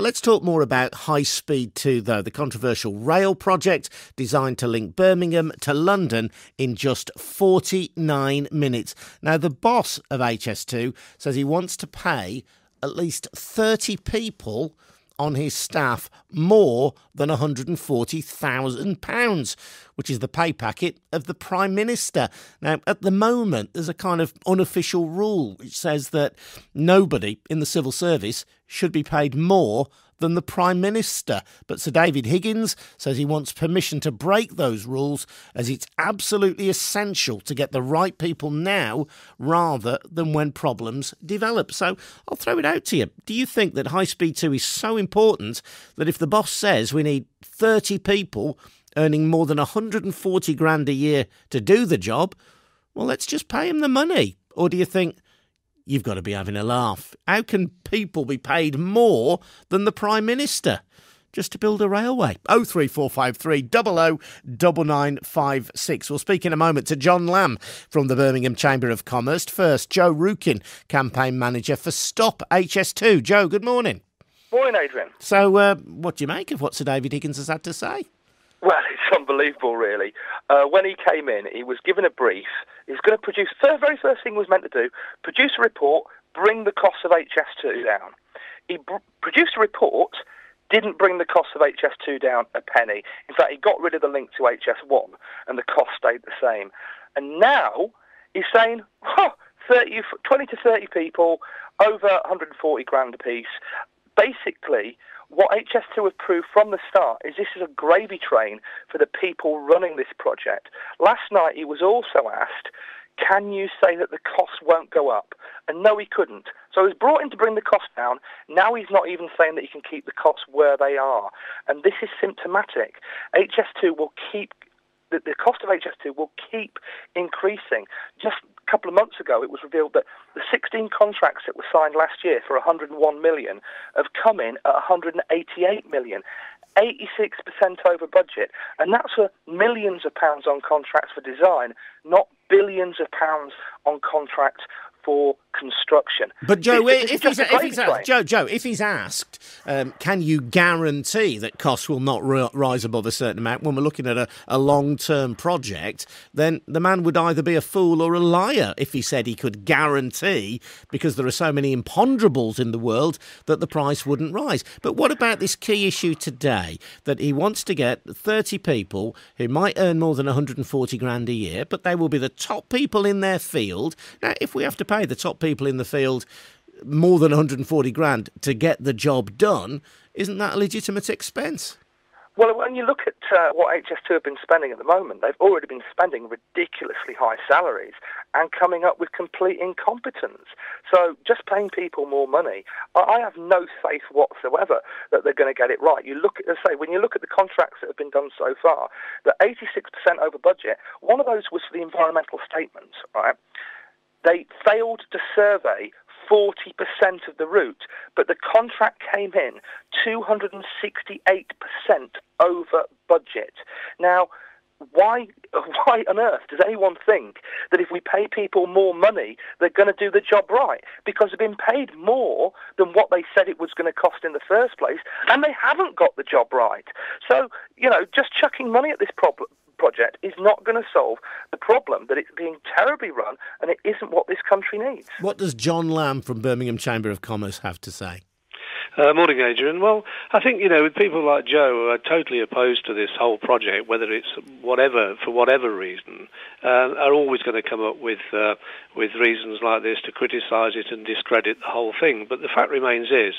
Let's talk more about High Speed 2, though, the controversial rail project designed to link Birmingham to London in just 49 minutes. Now, the boss of HS2 says he wants to pay at least 30 people on his staff more than £140,000, which is the pay packet of the Prime Minister. Now, at the moment, there's a kind of unofficial rule which says that nobody in the civil service should be paid more than the Prime Minister. But Sir David Higgins says he wants permission to break those rules, as it's absolutely essential to get the right people now rather than when problems develop. So I'll throw it out to you. Do you think that High Speed 2 is so important that if the boss says we need 30 people earning more than 140 grand a year to do the job, well, let's just pay them the money? Or do you think you've got to be having a laugh? How can people be paid more than the Prime Minister just to build a railway? 03453 00 9956. We'll speak in a moment to John Lamb from the Birmingham Chamber of Commerce. First, Joe Rukin, campaign manager for Stop HS2. Joe, good morning. Morning, Adrian. So, what do you make of what Sir David Higgins has had to say? Well, it's unbelievable, really. When he came in, he was given a brief. He was going to produce, the very first thing he was meant to do, produce a report, bring the cost of HS2 down. He produced a report, didn't bring the cost of HS2 down a penny. In fact, he got rid of the link to HS1, and the cost stayed the same. And now he's saying, 20 to 30 people, over 140 grand a piece. Basically, what HS2 have proved from the start is this is a gravy train for the people running this project. Last night he was also asked, can you say that the costs won't go up? And no, he couldn't. So he was brought in to bring the cost down. Now he's not even saying that he can keep the costs where they are. And this is symptomatic. HS2 will keep, the cost of HS2 will keep increasing. Just a couple of months ago, it was revealed that the 16 contracts that were signed last year for 101 million have come in at 188 million, 86% over budget. And that's for millions of pounds on contracts for design, not billions of pounds on contracts for construction. But Joe, if he's asked, can you guarantee that costs will not rise above a certain amount when we're looking at a long-term project, then the man would either be a fool or a liar if he said he could guarantee, because there are so many imponderables in the world, that the price wouldn't rise. But what about this key issue today, that he wants to get 30 people who might earn more than 140 grand a year, but they will be the top people in their field. Now, if we have to pay the top people in the field more than 140 grand to get the job done, isn't that a legitimate expense? Well, when you look at what HS2 have been spending at the moment, they've already been spending ridiculously high salaries and coming up with complete incompetence. So just paying people more money, I have no faith whatsoever that they're going to get it right. You look at, when you look at the contracts that have been done so far, the 86% over budget, one of those was for the environmental statements, right? They failed to survey 40% of the route, but the contract came in 268% over budget. Now, why on earth does anyone think that if we pay people more money, they're going to do the job right? Because they've been paid more than what they said it was going to cost in the first place, and they haven't got the job right. So, just chucking money at this project is not going to solve the problem, that it's being terribly run and it isn't what this country needs. What does John Lamb from Birmingham Chamber of Commerce have to say? Morning, Adrian. Well, I think, with people like Joe who are totally opposed to this whole project, whether it's for whatever reason, are always going to come up with reasons like this to criticise it and discredit the whole thing. But the fact remains this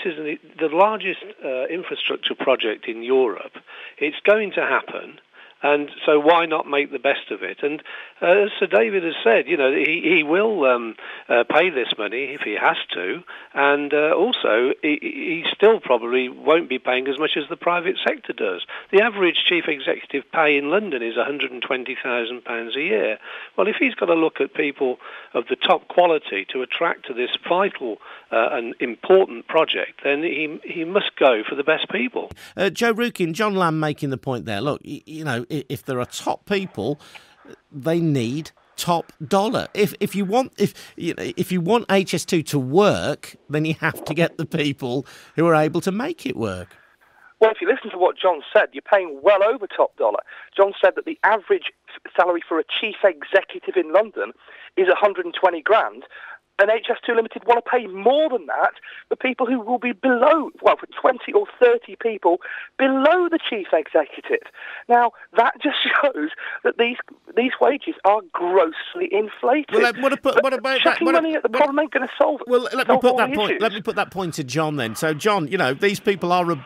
is the largest infrastructure project in Europe. It's going to happen. And so why not make the best of it? And as Sir David has said, he will pay this money if he has to. And also, he still probably won't be paying as much as the private sector does. The average chief executive pay in London is £120,000 a year. Well, if he's got to look at people of the top quality to attract to this vital and important project, then he must go for the best people. Joe Rukin, John Lamb making the point there. Look, if there are top people, they need top dollar. If you want HS2 to work, then you have to get the people who are able to make it work. Well, if you listen to what John said, you're paying well over top dollar. John said that the average salary for a chief executive in London is 120 grand. And HS2 Limited want to pay more than that for people who will be below, well, for 20 or 30 people below the chief executive. Now, that just shows that these wages are grossly inflated. Well, what about chucking money at the problem ain't going to solve it. Well, let me put that point to John then. So, John, these people are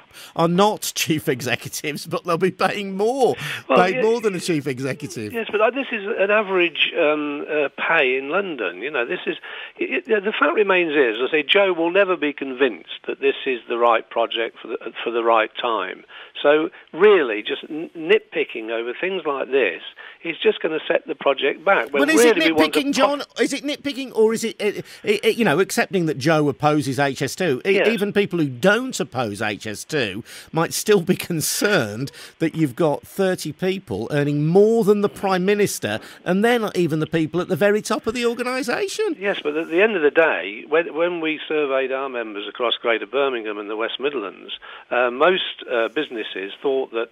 not chief executives, but they'll be paying more, more than a chief executive. Yes, but this is an average pay in London. This is. The fact remains is, as I say, Joe will never be convinced that this is the right project for the right time. So really, just nitpicking over things like this is just going to set the project back. But is it nitpicking, John? Is it nitpicking, or is it accepting that Joe opposes HS2? Yes. Even people who don't oppose HS2 might still be concerned that you've got 30 people earning more than the Prime Minister, and they're not even the people at the very top of the organisation. Yes, but at the end of the day, when we surveyed our members across Greater Birmingham and the West Midlands, most businesses thought that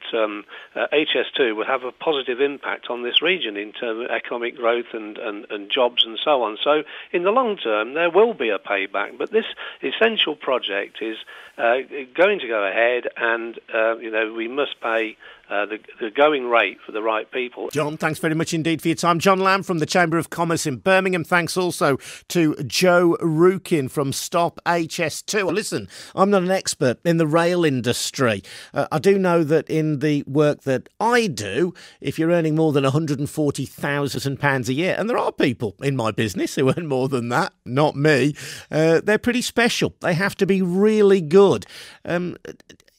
HS2 would have a positive impact on this region in terms of economic growth and jobs and so on. So in the long term, there will be a payback. But this essential project is going to go ahead, and we must pay the going rate for the right people. John, thanks very much indeed for your time. John Lamb from the Chamber of Commerce in Birmingham. Thanks also to Joe Rukin from Stop HS2. Listen, I'm not an expert in the rail industry. I do know that in the work that I do, if you're earning more than £140,000 a year, and there are people in my business who earn more than that, not me, they're pretty special. They have to be really good.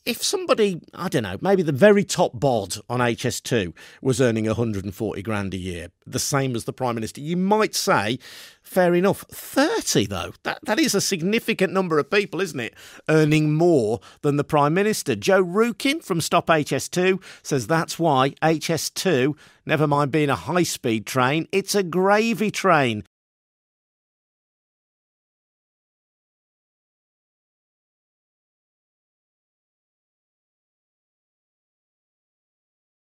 If somebody, I don't know, maybe the very top bod on HS2 was earning 140 grand a year, the same as the Prime Minister, you might say, fair enough. 30, though, that is a significant number of people, isn't it, earning more than the Prime Minister. Joe Rukin from Stop HS2 says that's why HS2, never mind being a high-speed train, it's a gravy train.